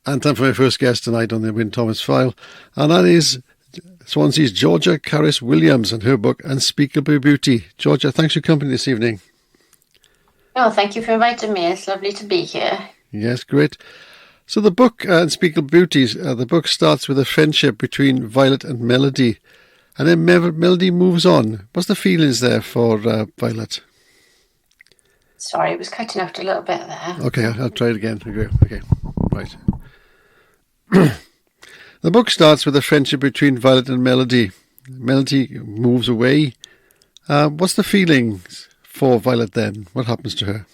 And time for my first guest tonight on the Wyn Thomas File, and that is Swansea's Georgia Carys Williams and her book Unspeakable Beauty. Georgia, thanks for your company this evening. Oh, thank you for inviting me. It's lovely to be here. Yes, great. So the book Unspeakable Beauties, the book starts with a friendship between Violet and Melody, and then Melody moves on. What's the feelings there for Violet? Sorry, it was cutting out a little bit there. Okay, I'll try it again. Okay, right. The book starts with a friendship between Violet and Melody. Melody moves away. What's the feelings for Violet then? What happens to her?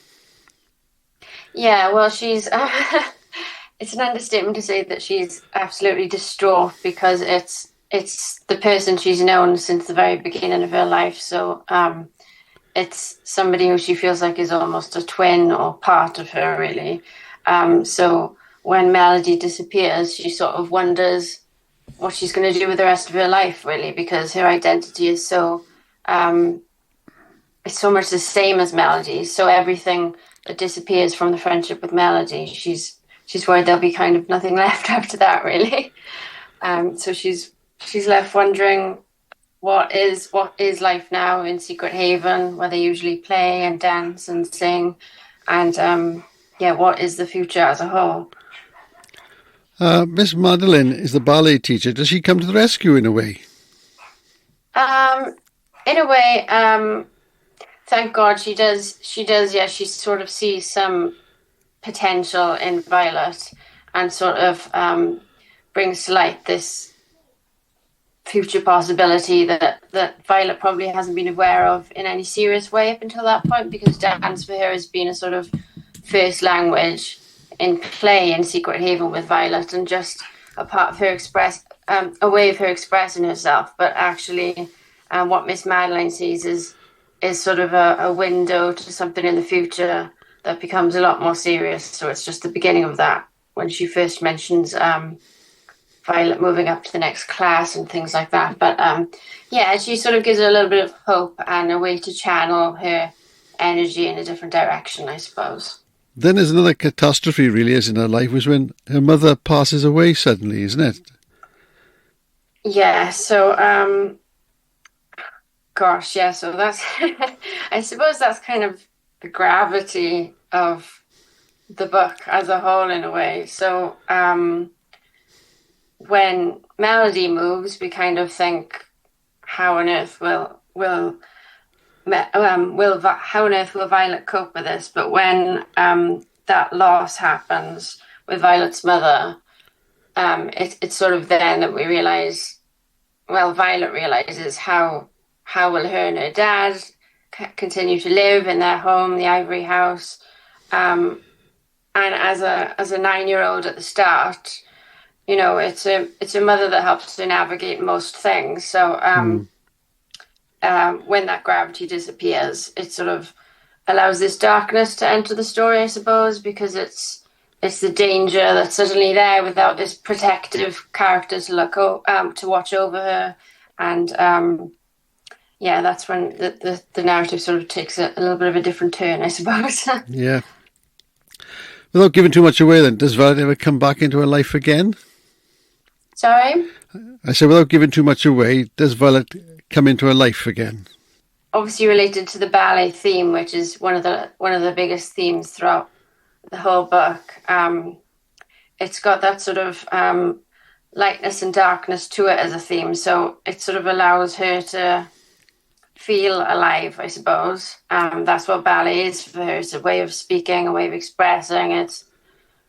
Yeah, well, she's... it's an understatement to say that she's absolutely distraught because it's the person she's known since the very beginning of her life. So it's somebody who she feels like is almost a twin or part of her, really. So when Melody disappears, she sort of wonders what she's going to do with the rest of her life, really, because her identity is so it's so much the same as Melody's. So everything that disappears from the friendship with Melody, she's worried there'll be kind of nothing left after that, really. So she's left wondering what is life now in Secret Haven, where they usually play and dance and sing, and what is the future as a whole. Miss Madeline is the ballet teacher. Does she come to the rescue in a way? In a way, thank God she does. Yeah, she sort of sees some potential in Violet and sort of brings to light this future possibility that Violet probably hasn't been aware of in any serious way up until that point, because dance for her has been a sort of first language in play in Secret Haven with Violet, and just a part of her a way of her expressing herself. But actually, what Miss Madeline sees is sort of a window to something in the future that becomes a lot more serious. So it's just the beginning of that when she first mentions Violet moving up to the next class and things like that. But she sort of gives her a little bit of hope and a way to channel her energy in a different direction, I suppose. Then there's another catastrophe, really, is in her life, was when her mother passes away suddenly, isn't it? Yeah, so, so that's, I suppose that's kind of the gravity of the book as a whole, in a way. So, when Melody moves, we kind of think, how on earth will Violet cope with this? But when that loss happens with Violet's mother, it's sort of then that we realise, well, Violet realises how will her and her dad continue to live in their home, the Ivory House, and as a 9-year-old at the start, you know, it's a mother that helps to navigate most things. So when that gravity disappears, it sort of allows this darkness to enter the story, I suppose, because it's the danger that's suddenly there without this protective character to watch over her, and that's when the narrative sort of takes a little bit of a different turn, I suppose. Yeah. Without giving too much away, then, does Violet ever come back into her life again? Sorry? I said, without giving too much away, does Violet come into her life again? Obviously related to the ballet theme, which is one of the biggest themes throughout the whole book. It's got that sort of lightness and darkness to it as a theme, so it sort of allows her to feel alive, I suppose. That's what ballet is for her. It's a way of speaking, a way of expressing. It's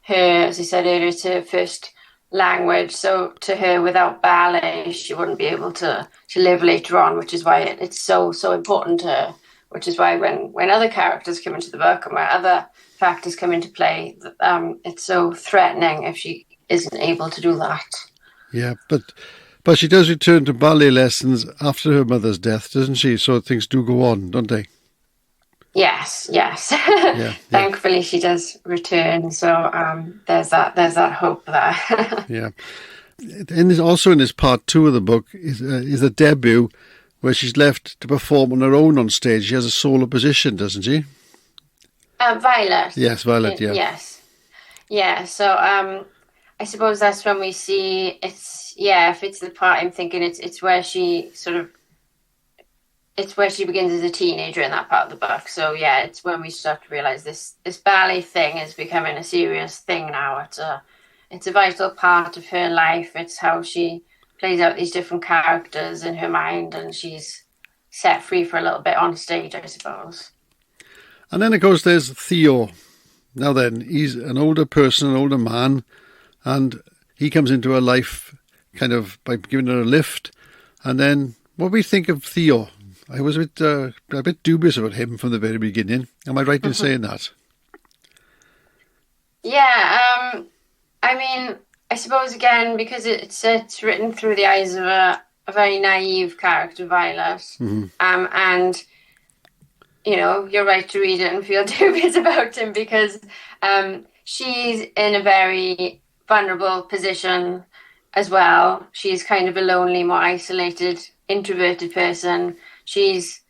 her, as I said earlier, it's her first language. So to her, without ballet, she wouldn't be able to live later on, which is why it's so important to her, which is why when other characters come into the book and where other factors come into play, it's so threatening if she isn't able to do that. Yeah, but she does return to ballet lessons after her mother's death, doesn't she? So things do go on, don't they? Yes. Yeah. Thankfully, she does return. So there's that hope there. Yeah. And also in this part 2 of the book is a debut where she's left to perform on her own on stage. She has a solo position, doesn't she? Violet. Yes, Violet. Yeah. Yes. Yeah. So I suppose that's when we see if it's the part I'm thinking it's where she it's where she begins as a teenager in that part of the book. So yeah, it's when we start to realize this ballet thing is becoming a serious thing now. It's a vital part of her life. It's how she plays out these different characters in her mind, and she's set free for a little bit on stage, I suppose. And then, of course, there's Theo. Now then, he's an older person, an older man, and he comes into her life kind of by giving her a lift. And then, what do we think of Theo? I was a bit dubious about him from the very beginning. Am I right in saying that? Yeah, I mean, I suppose, again, because it's written through the eyes of a very naive character, Violet. Mm-hmm. And, you know, you're right to read it and feel dubious about him because she's in a very vulnerable position as well. She's kind of a lonely, more isolated, introverted person. She's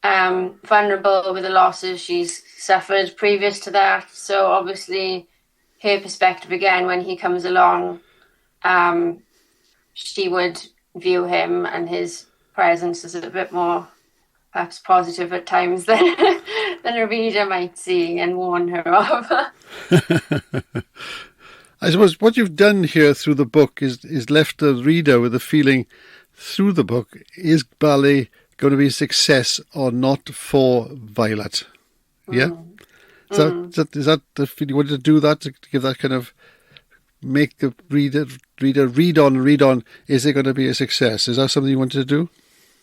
vulnerable with the losses she's suffered previous to that. So obviously her perspective, again, when he comes along, she would view him and his presence as a bit more perhaps positive at times than a reader might see and warn her of. I suppose what you've done here through the book is left the reader with a feeling through the book, is ballet going to be a success or not for Violet? Yeah? Is that the feeling you wanted to do, that to give that kind of, make the reader read on, is it going to be a success? Is that something you wanted to do?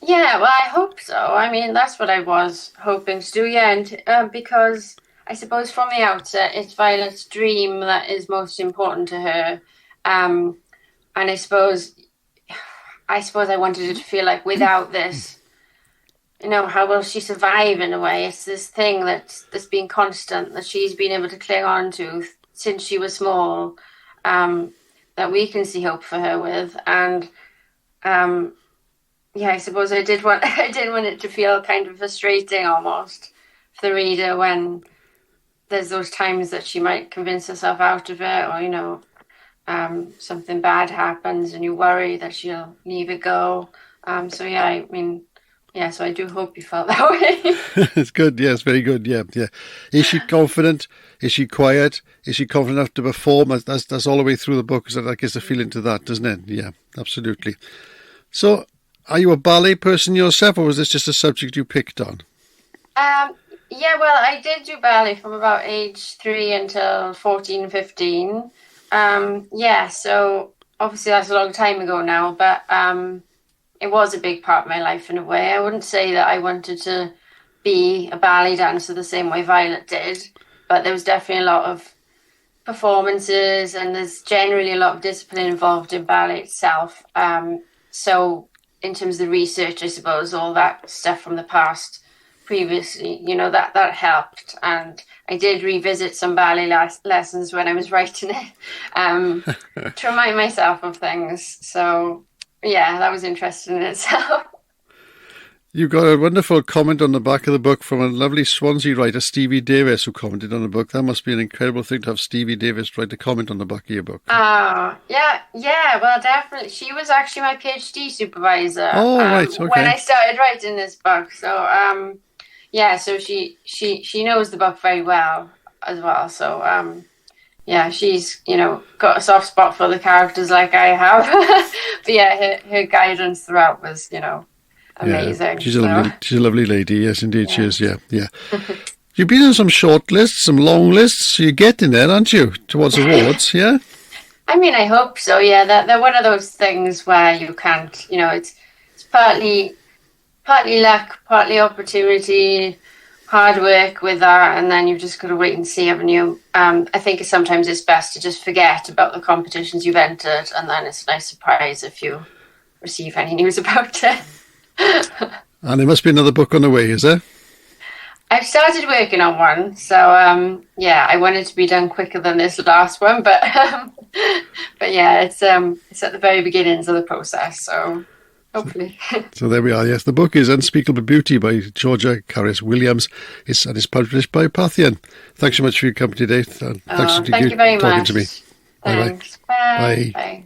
Yeah, well, I hope so. I mean, that's what I was hoping to do, yeah, and because I suppose from the outset, it's Violet's dream that is most important to her, and I suppose I wanted her to feel like without this, you know, how will she survive in a way? It's this thing that's been constant, that she's been able to cling on to since she was small, that we can see hope for her with. And I suppose I did want it to feel kind of frustrating almost for the reader when there's those times that she might convince herself out of it, or, you know, something bad happens and you worry that she'll leave it go. So I do hope you felt that way. It's good. Yes, very good. Yeah. Is she confident? Is she quiet? Is she confident enough to perform? That's all the way through the book. So that gives a feeling to that, doesn't it? Yeah, absolutely. So, are you a ballet person yourself, or was this just a subject you picked on? Well, I did do ballet from about age 3 until 14, 15. So obviously that's a long time ago now, but it was a big part of my life in a way. I wouldn't say that I wanted to be a ballet dancer the same way Violet did, but there was definitely a lot of performances and there's generally a lot of discipline involved in ballet itself. So in terms of the research, I suppose, all that stuff from the past previously, you know, that helped. And I did revisit some ballet lessons when I was writing it to remind myself of things. So yeah, that was interesting in itself. You got a wonderful comment on the back of the book from a lovely Swansea writer, Stevie Davis, who commented on the book. That must be an incredible thing to have Stevie Davis write a comment on the back of your book. Yeah, well, definitely. She was actually my PhD supervisor. Oh, right, okay. When I started writing this book. So, so she knows the book very well as well. So, she's, you know, got a soft spot for the characters like I have. But yeah, her guidance throughout was, you know, amazing. Yeah, she's a lovely lady. Yes, indeed, she is. Yeah. You've been on some short lists, some long lists. You're getting there, aren't you, towards awards? Yeah. I mean, I hope so. Yeah, they're one of those things where you can't. You know, it's partly luck, partly opportunity, hard work with that, and then you've just got to wait and see, haven't you? I think sometimes it's best to just forget about the competitions you've entered, and then it's a nice surprise if you receive any news about it. And there must be another book on the way, is there? I've started working on one, so I want it to be done quicker than this last one, but yeah, it's at the very beginnings of the process, so hopefully. So there we are. Yes, the book is Unspeakable Beauty by Georgia Carys Williams. It's published by Parthian. Thanks so much for your company today. Thank you very much. Talking to me. Thanks. Bye. Bye. Bye. Bye.